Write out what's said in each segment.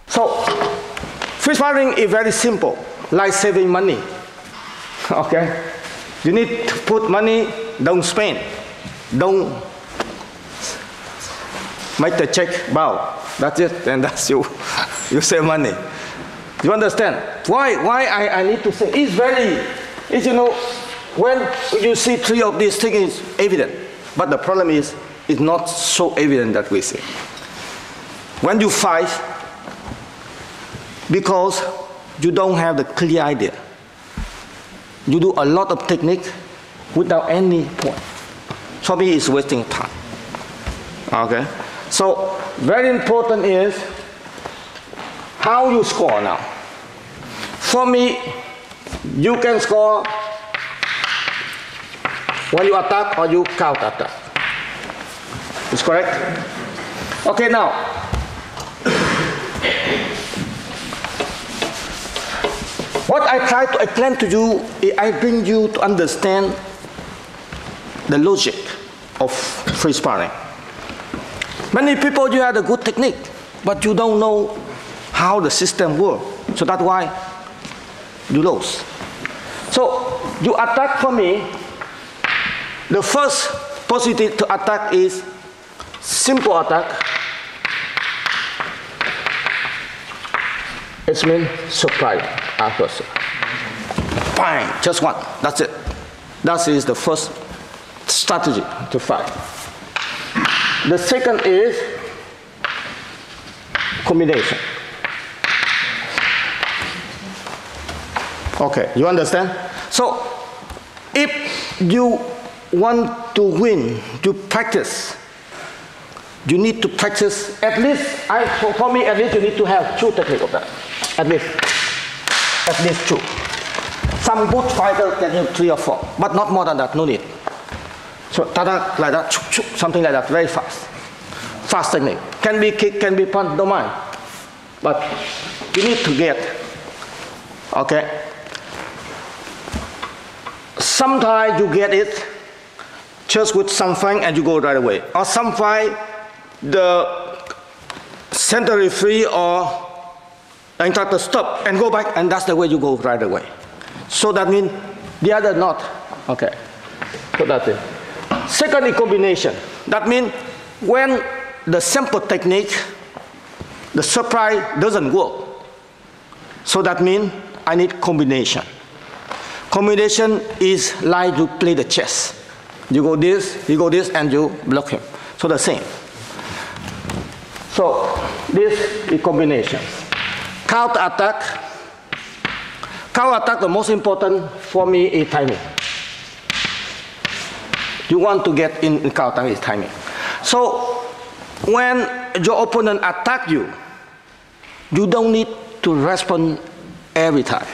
So, free sparring is very simple, like saving money. Okay? You need to put money, don't spend. Don't make the check bow. That's it, and that's you. You save money. You understand? Why I need to say? It's you know, when you see three of these things, it's evident. But the problem is, it's not so evident that we see. When you fight, because you don't have the clear idea, you do a lot of technique without any point. For me, it's wasting time. Okay? So, very important is how you score now. For me, you can score when you attack or you counter attack. Is correct? Okay, now. What I try to explain to you is I bring you to understand the logic of free sparring. Many people, you have a good technique, but you don't know how the system works. So that's why you lose. So you attack for me, the first positive to attack is simple attack. It means surprise. Fine, just one, that's it. That is the first strategy to fight. The second is combination. Okay, you understand? So, if you want to win, you practice. You need to practice at least, for me, at least you need to have two techniques of that. At least two. Some good fighters can have 3 or 4, but not more than that, no need. So, tada, like that, something like that, very fast. Fast technique. Can be kick, can be punch, don't mind. But you need to get, okay? Sometimes you get it just with something and you go right away. Or sometimes the center referee or the instructor stop and go back, and that's the way you go right away. So that means the other not. Okay. So that's it. Second is combination. That means when the simple technique, the surprise doesn't work. So that means I need combination. Combination is like you play the chess. You go this, and you block him. So the same. So this is combination. Counter attack. Counter attack, the most important for me is timing. You want to get in counter is timing. So when your opponent attack you, you don't need to respond every time.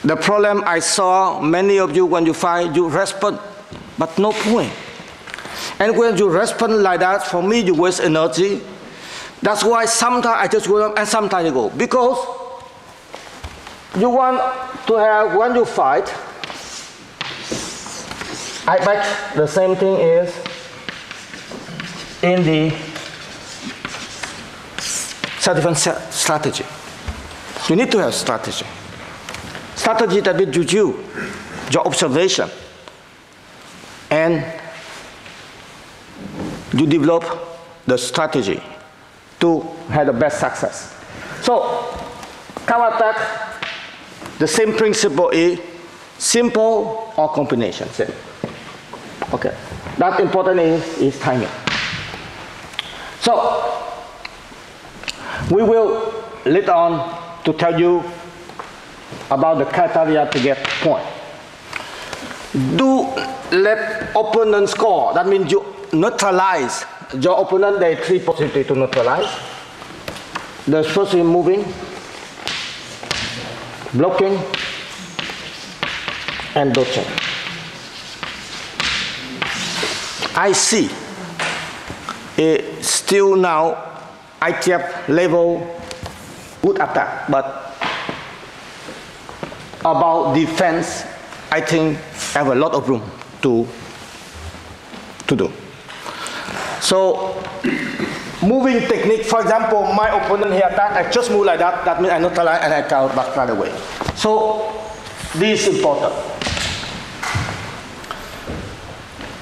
The problem I saw many of you when you fight, you respond, but no point. And when you respond like that, for me, you waste energy. That's why sometimes I just go and sometimes I go. Because you want to have, when you fight, I bet the same thing is in the self-defense strategy. You need to have strategy. Strategy that will do your observation, and you develop the strategy to have the best success. So, counter attack, the same principle is simple or combination. Same. Okay. That important is timing. So, we will later on to tell you about the criteria to get point. Do let opponent score. That means you neutralize your opponent. There are 3 possibilities to neutralize. The first is moving, blocking, and dodging. I see still now ITF level good attack, but about defense, I think I have a lot of room to do. So, moving technique, for example, my opponent here attack, I just move like that, that means I neutralize and I counter back right away. So, this is important.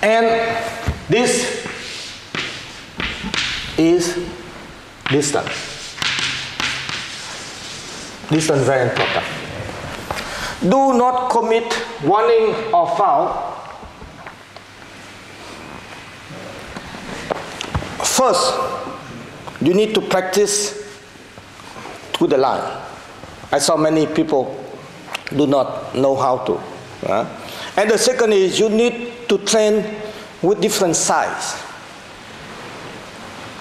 And this is distance. Distance very important. Do not commit warning or foul. First, you need to practice to the line. I saw many people do not know how to. And the second is you need to train with different size.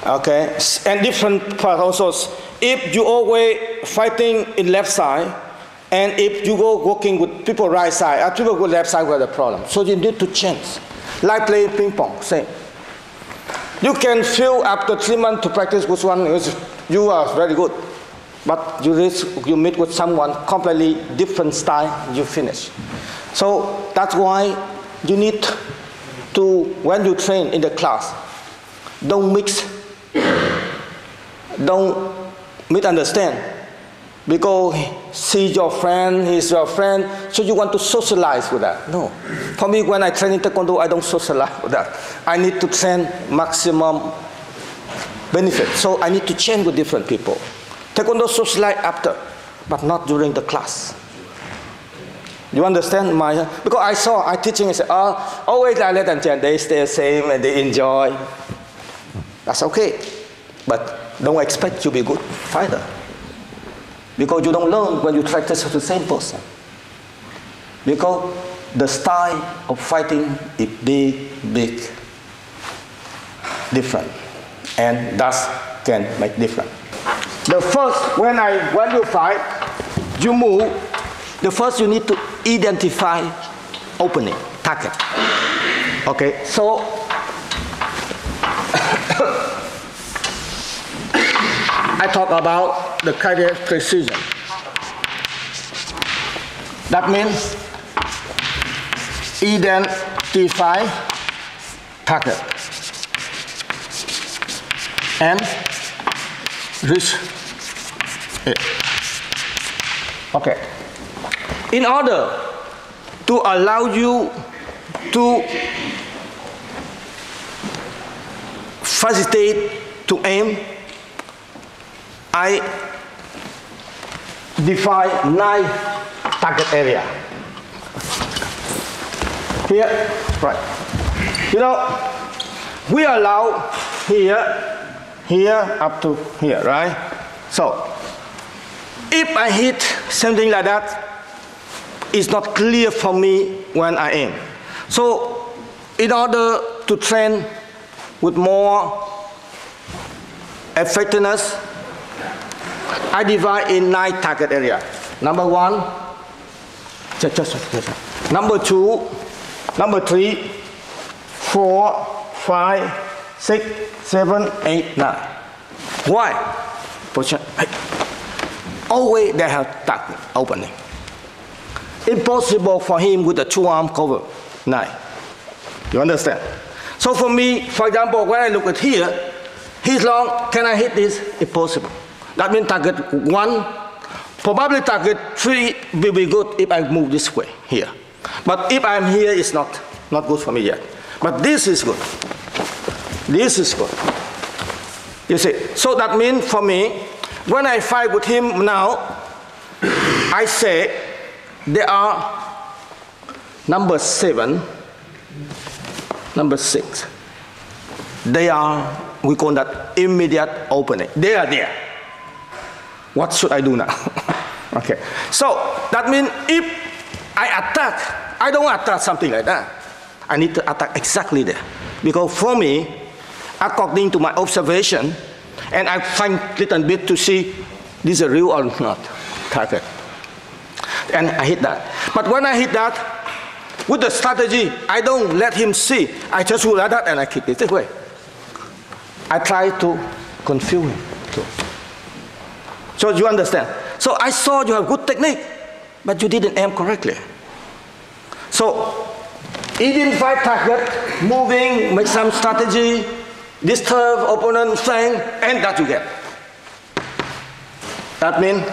Okay, and different parts also. If you always fighting in left side, and if you go working with people right side, people with left side will have a problem. So you need to change. Like playing ping pong, same. You can feel after 3 months to practice with one, you are very good. But you meet with someone completely different style, you finish. So that's why you need to, when you train in the class, don't mix, don't misunderstand. Because he's your friend, he's your friend, so you want to socialize with that. No. For me, when I train in Taekwondo, I don't socialize with that. I need to train maximum benefit. So I need to train with different people. Taekwondo socialize after, but not during the class. You understand my, because I teaching, I say, always I let them train, they stay the same and they enjoy. That's okay. But don't expect you to be a good fighter. Because you don't learn when you practice with the same person. Because the style of fighting is big, different. And that can make difference. The first, when you fight, you move, the first you need to identify opening, target. Okay, so I talk about the cardiac precision. That means identify target and reach it. Okay. In order to allow you to facilitate to aim, I define 9 target area. Here, right. You know, we allow here up to here, right? So, if I hit something like that, it's not clear for me when I aim. So, in order to train with more effectiveness, I divide in 9 target area. Number 1, number 2, number 3, 4, 5, 6, 7, 8, 9. Why? Always they have target opening. Impossible for him with a 2-arm cover 9. You understand? So for me, for example, when I look at here, he's long, can I hit this? Impossible. That means target 1, probably target 3 will be good if I move this way, here. But if I'm here, it's not good for me yet. But this is good. This is good. You see, so that means for me, when I fight with him now, I say there are number 7, number 6. They are, we call that immediate opening. They are there. What should I do now? Okay. So that means if I attack, I don't attack something like that. I need to attack exactly there. Because for me, according to my observation, and I find a little bit to see this is real or not target. And I hit that. But when I hit that, with the strategy, I don't let him see. I just do like that and I kick it this way. I try to confuse him too. So you understand? So I saw you have good technique, but you didn't aim correctly. So identify target, moving, make some strategy, disturb opponent flank, and that you get. That means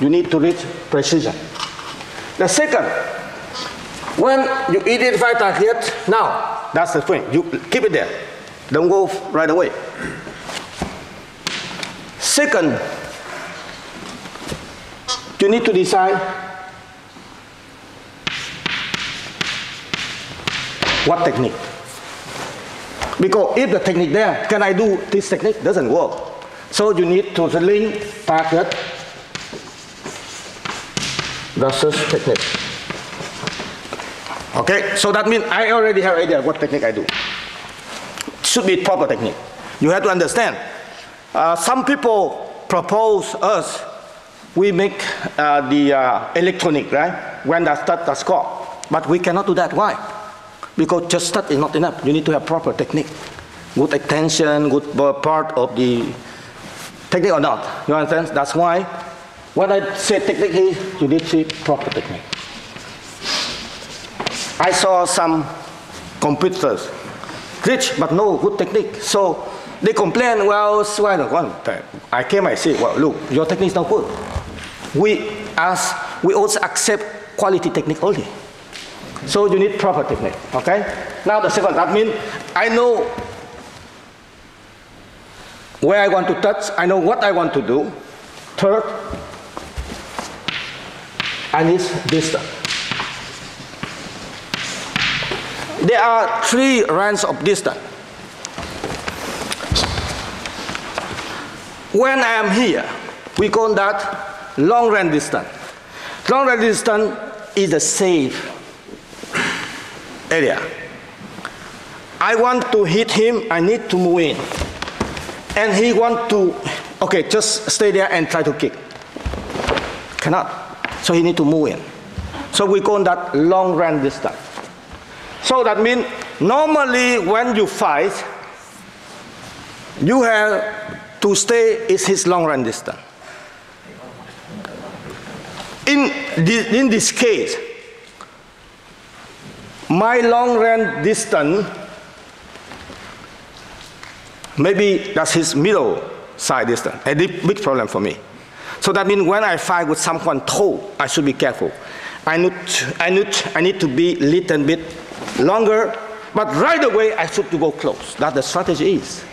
you need to reach precision. The second, when you identify target, now, that's the thing, you keep it there. Don't go right away. Second, you need to decide what technique. Because if the technique there, can I do this technique? Doesn't work. So you need to link target versus technique. Okay, so that means I already have an idea what technique I do. Should be proper technique. You have to understand. Some people propose us, we make the electronic, right? When the start, the score. But we cannot do that. Why? Because just start is not enough. You need to have proper technique. Good attention, good part of the technique or not. You understand? That's why when I say technique here, you need to see proper technique. I saw some competitors, rich but no good technique. So they complain, well, I came, I say, well, look, your technique is not good. We also accept quality technique only. So you need proper technique, okay? Now the second, that means I know where I want to touch, I know what I want to do. Third, I need distance. There are 3 ranges of distance. When I am here, we call that long range distance. Long range distance is a safe area. I want to hit him, I need to move in. And he want to, okay, just stay there and try to kick. Cannot. So he need to move in. So we call that long range distance. So that means normally when you fight, you have to stay is his long range distance. In this case, my long range distance, maybe that's his middle side distance, a big problem for me. So that means when I fight with someone tall, I should be careful. I need to be a little bit longer, but right away I should to go close. That the strategy is.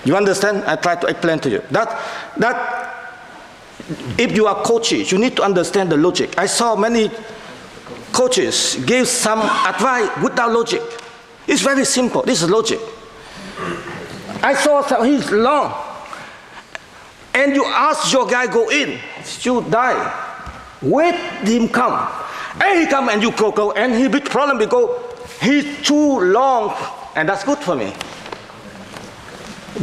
You understand? I try to explain to you. That if you are coaches, you need to understand the logic. I saw many coaches give some advice without logic. It's very simple. This is logic. I saw some, he's long. And you ask your guy go in, you die. Wait him come. And he come and you go, and he big problem because he's too long, and that's good for me.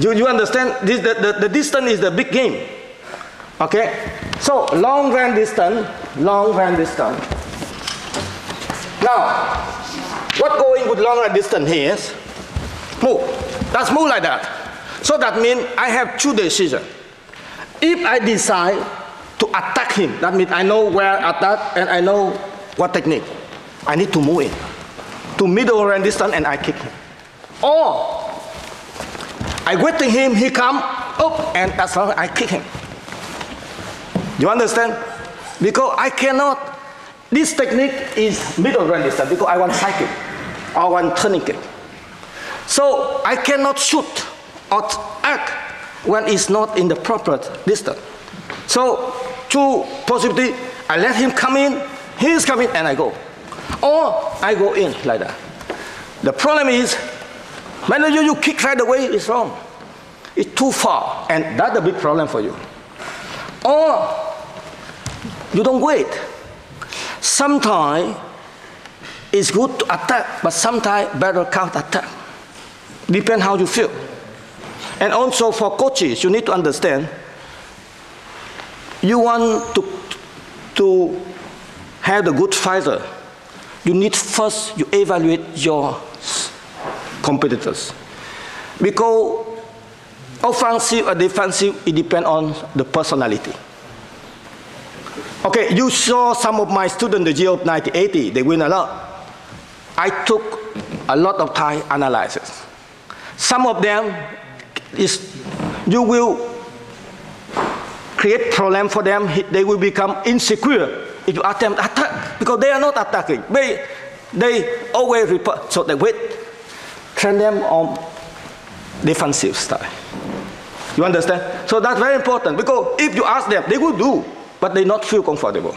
You understand? The distance is the big game. Okay? So long range distance, long range distance. Now, what going with long range distance here is move. That's move like that. So that means I have 2 decisions. If I decide to attack him, that means I know where attack and I know what technique. I need to move in to middle range distance and I kick him. Or I waiting him, he come up and that's how I kick him. You understand? Because I cannot, this technique is middle range distance because I want side kick or want turning kick. So I cannot shoot or act when it's not in the proper distance. So 2 possibilities, I let him come in, he's coming and I go. Or I go in like that. The problem is, when you kick right away, it's wrong. It's too far, and that's a big problem for you. Or you don't wait. Sometimes it's good to attack, but sometimes better counter-attack. Depends how you feel. And also for coaches, you need to understand, you want to have a good fighter, you need first, you evaluate your competitors. Because offensive or defensive, it depends on the personality. Okay, you saw some of my students the year of 1980, they win a lot. I took a lot of time analysis. Some of them you will create problem for them. They will become insecure if you ask them to attack, because they are not attacking. They always report. So they wait. Train them on defensive style. You understand? So that's very important, because if you ask them, they will do, but they not feel comfortable.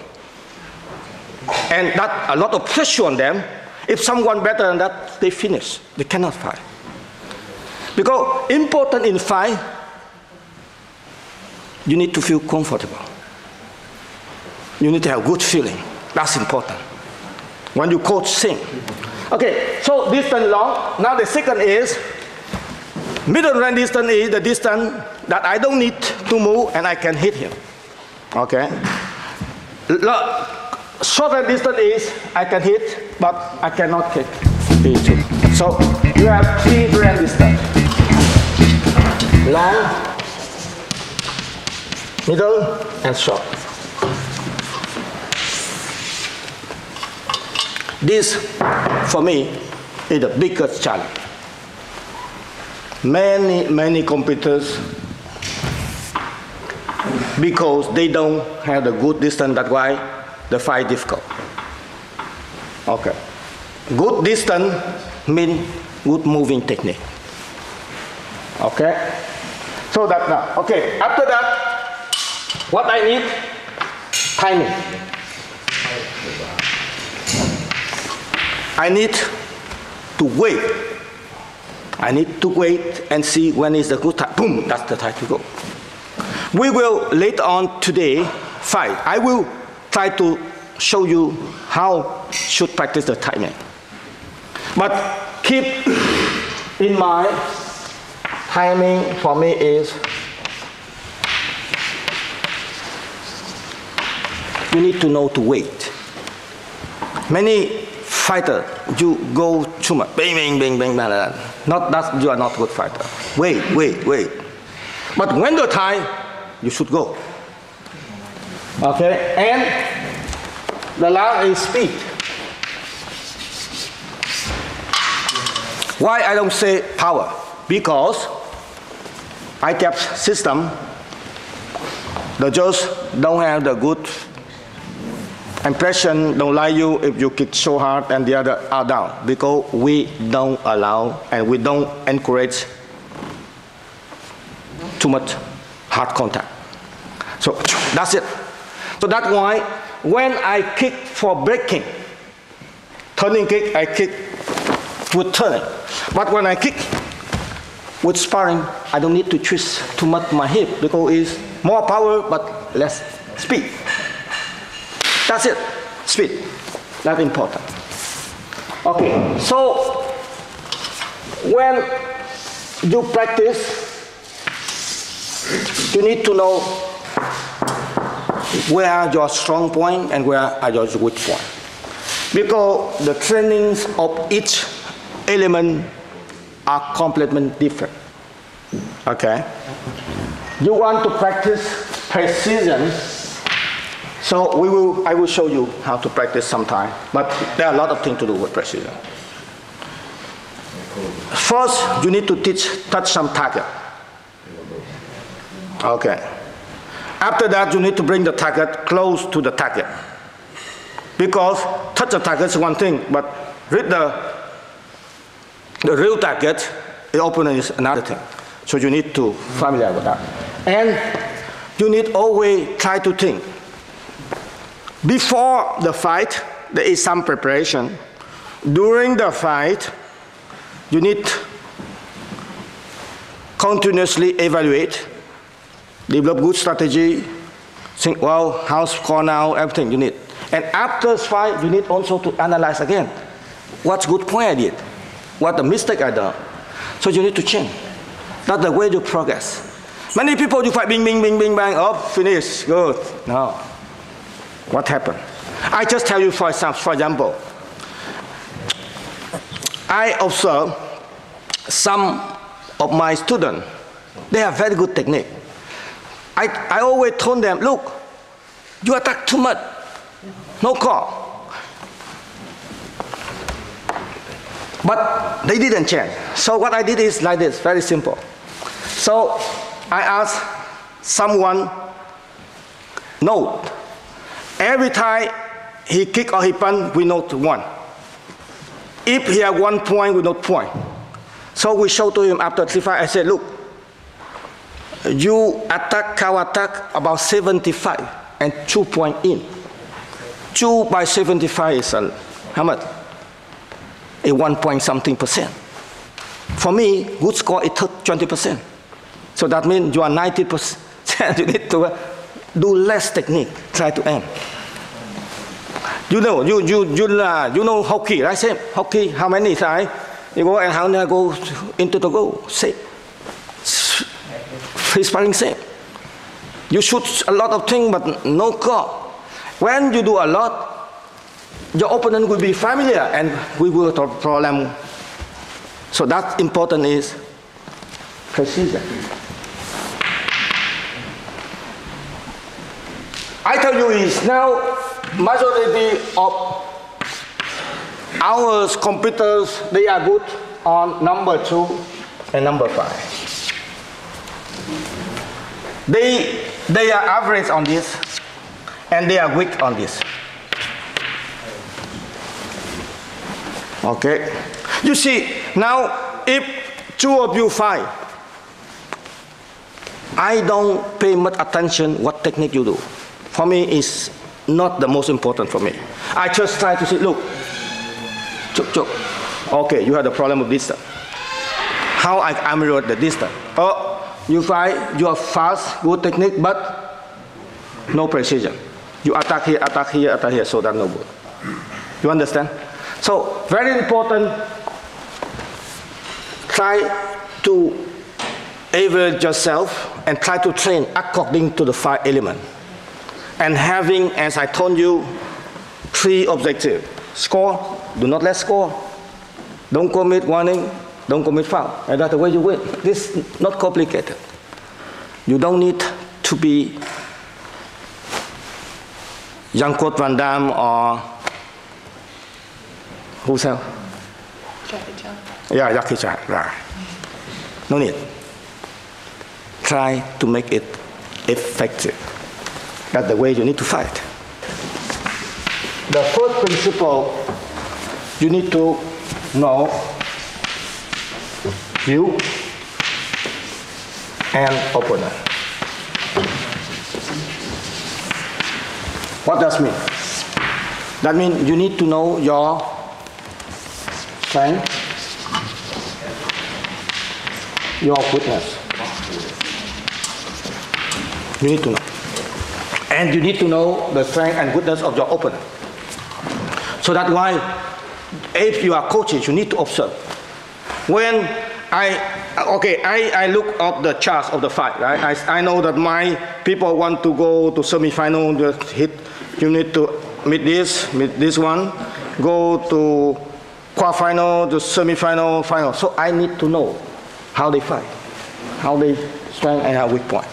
And that a lot of pressure on them. If someone better than that, they finish. They cannot fight. Because important in fight, you need to feel comfortable. You need to have good feeling. That's important. When you coach, sing. Okay, so distance long. Now the second is, middle range distance is the distance that I don't need to move and I can hit him. Okay. Shorter distance is I can hit, but I cannot hit. So you have 3 range distance. Long, middle, and short. This, for me, is the biggest challenge. Many competitors, because they don't have the good distance, that's why the fight difficult. Okay. Good distance means good moving technique. Okay. So that now. Okay. After that, what I need? Timing. I need to wait. I need to wait and see when is the good time. Boom, that's the time to go. We will later on today fight. I will try to show you how should practice the timing. But keep in mind, timing for me is you need to know to wait. Many fighters, you go too much, bang, bang, bang, bang, bang, bang. Not that you are not a good fighter. Wait. But when the time, you should go. Okay, and the last is speed. Why I don't say power? Because ITAP system, the judge don't have the good impression, don't like you if you kick so hard and the other are down, because we don't allow and we don't encourage too much hard contact. So that's it. So that's why when I kick for breaking, turning kick, I kick with turning. But when I kick with sparring, I don't need to twist too much my hip, because it's more power but less speed. That's it, speed. That's important. Okay, so when you practice, you need to know where are your strong point and where are your weak point. Because the trainings of each element are completely different. Okay? You want to practice precision, so I will show you how to practice sometime, but there are a lot of things to do with precision. First, you need to touch some target. Okay. After that, you need to bring the target close to the target. Because touch the target is one thing, but read the real target, the opponent is another thing. So you need to familiar with that. And you need always try to think. Before the fight, there is some preparation. During the fight, you need continuously evaluate, develop good strategy, think, well, how's score now, everything you need. And after the fight, you need also to analyze again. What's good point I did? What the mistake I done? So you need to change. That's the way you progress. Many people, you fight, bing, bing, bing, bing, bang, oh, finish, good. No. What happened? I just tell you, for example, I observe some of my students, they have very good technique. I always told them, look, you attack too much, no call. But they didn't change. So what I did is like this, very simple. So I asked someone, note. Every time he kick or he punch, we note 1. If he have 1 point, we note point. So we show to him after 3 fights, I said, look, you attack, counter attack about 75 and 2 point in. 2 by 75 is how much? A 1 point something percent. For me, good score is 20%. So that means you are 90%. You need to do less technique, try to aim. You know hockey, right? Same hockey. How many times you go and how many go into the goal? Same. Free sparring same. You shoot a lot of things, but no goal. When you do a lot, your opponent will be familiar, and we will have problem. So that's important is precision. I tell you is now majority of our computers, they are good on number 2 and number 5. They are average on this, and they are weak on this. Okay. You see, now if 2 of you fight, I don't pay much attention what technique you do. For me, it's not the most important for me. I just try to say, look, chuk chuk. Okay, you have the problem of distance. How I ameliorate the distance? Oh, you fight, you are fast, good technique, but no precision. You attack here, attack here, attack here, so that's no good. You understand? So, very important, try to evaluate yourself and try to train according to the 5 elements. And having, as I told you, 3 objectives. Score, do not let score. Don't commit warning, don't commit foul. And that's the way you win. This is not complicated. You don't need to be Jean-Claude Van Damme or who's else? Jackie Chan. Yeah, Jackie Chan, right. No need. Try to make it effective. That's the way you need to fight. The first principle, you need to know you and opponent. What does mean? That means you need to know your strength, your weakness. You need to know. And you need to know the strength and weakness of your opponent. So that's why, if you are coaches, you need to observe. When I look at the charts of the fight, right? I know that my people want to go to semi-final, just hit, you need to meet this one, go to quarter-final, to semi-final, final. So I need to know how they fight, how they strength and how weak point.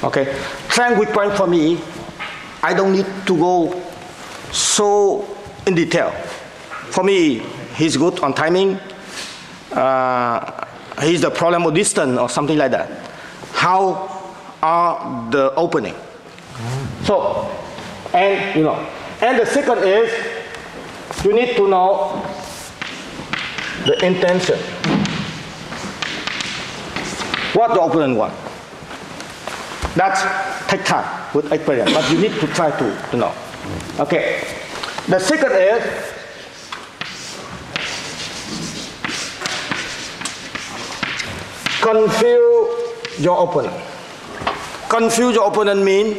Okay, strength weak point for me, I don't need to go so in detail. For me, he's good on timing. He's the problem of distance or something like that. How are the opening? So, and you know, and the second is you need to know the intention. What the opponent wants. That's take time with experience, but you need to try to know. Okay. The second is confuse your opponent. Confuse your opponent means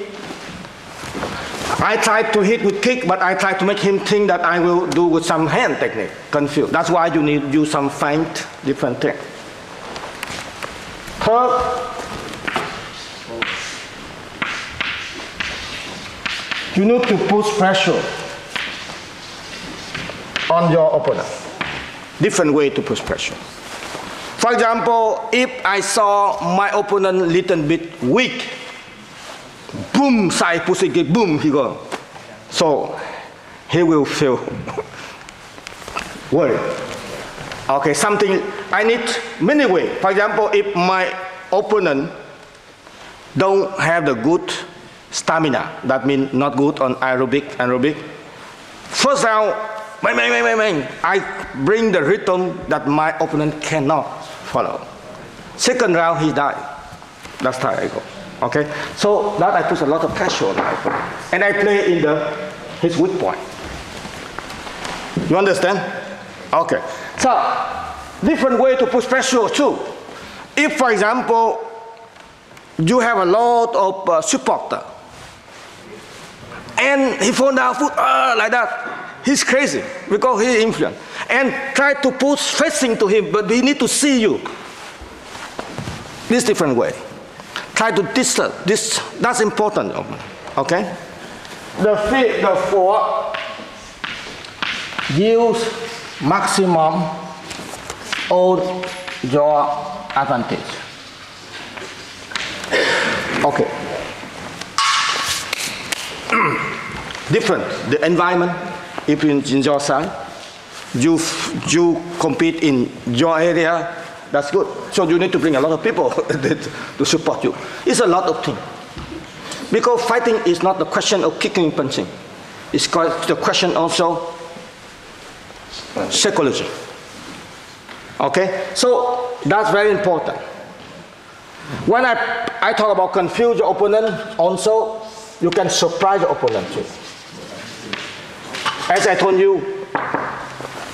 I try to hit with kick, but I try to make him think that I will do with some hand technique. Confuse. That's why you need to use some feint, different thing. Third, you need to put pressure on your opponent. Different way to push pressure. For example, if I saw my opponent a little bit weak, boom, side push it, boom, he goes. So he will feel worried. Okay, something, I need many ways. For example, if my opponent don't have the good stamina, that means not good on aerobic. First round, bang, I bring the rhythm that my opponent cannot follow. Second round, he died. That's how I go. Okay, so that I put a lot of pressure on my opponent, and I play in his weak point. You understand? Okay. So different way to put pressure too. If, for example, you have a lot of supporter, and he fall down foot like that, he's crazy because he influenced. And try to push facing to him, but he need to see you. This different way. Try to distance. That's important. Okay. The four use maximum of your advantage. Okay. Different. The environment, if in your side, you compete in your area, that's good. So you need to bring a lot of people to support you. It's a lot of things. Because fighting is not the question of kicking and punching. It's the question also psychology. Okay? So that's very important. When I talk about confuse your opponent, also you can surprise your opponent too. As I told you,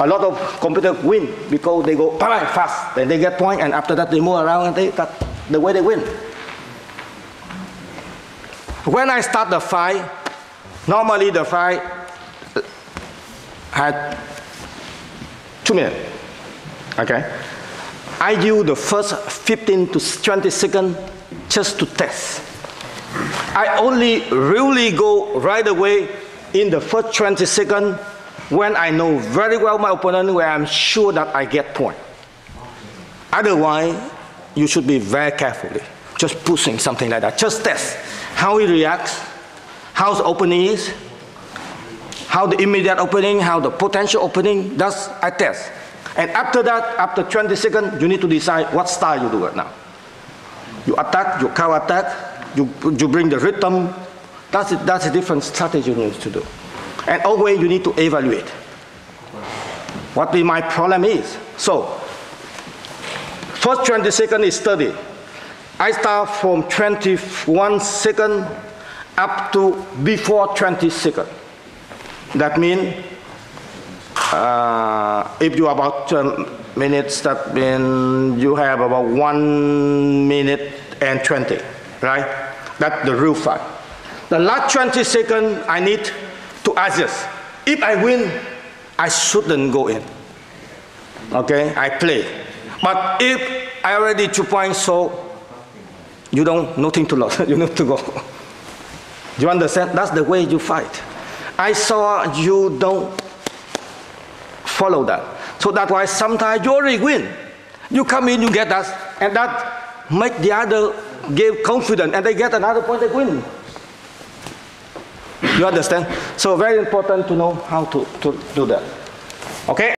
a lot of competitors win because they go fast, then they get point, and after that they move around, and that's the way they win. When I start the fight, normally the fight had 2 minutes. Okay, I use the first 15 to 20 seconds just to test. I only really go right away in the first 20 seconds when I know very well my opponent, where I'm sure that I get point. Otherwise, you should be very carefully, just pushing something like that. Just test how he reacts, how the opening is, how the immediate opening, how the potential opening. That's I test. And after that, after 20 seconds, you need to decide what style you do it now. You attack, you counter attack, you bring the rhythm. That's a different strategy you need to do. And always you need to evaluate what my problem is. So, first 20 seconds is study. I start from 21 seconds up to before 20 seconds. That means if you about minutes, that means you have about 1 minute and 20, right? That's the real fight. The last 20 seconds I need to adjust. If I win, I shouldn't go in. Okay, I play. But if I already 2 points, so you don't, nothing to lose. You need to go. Do you understand? That's the way you fight. I saw you don't follow that. So that's why sometimes you already win. You come in, you get that, and that make the other give confidence, and they get another point, they win. You understand? So very important to know how to do that. Okay?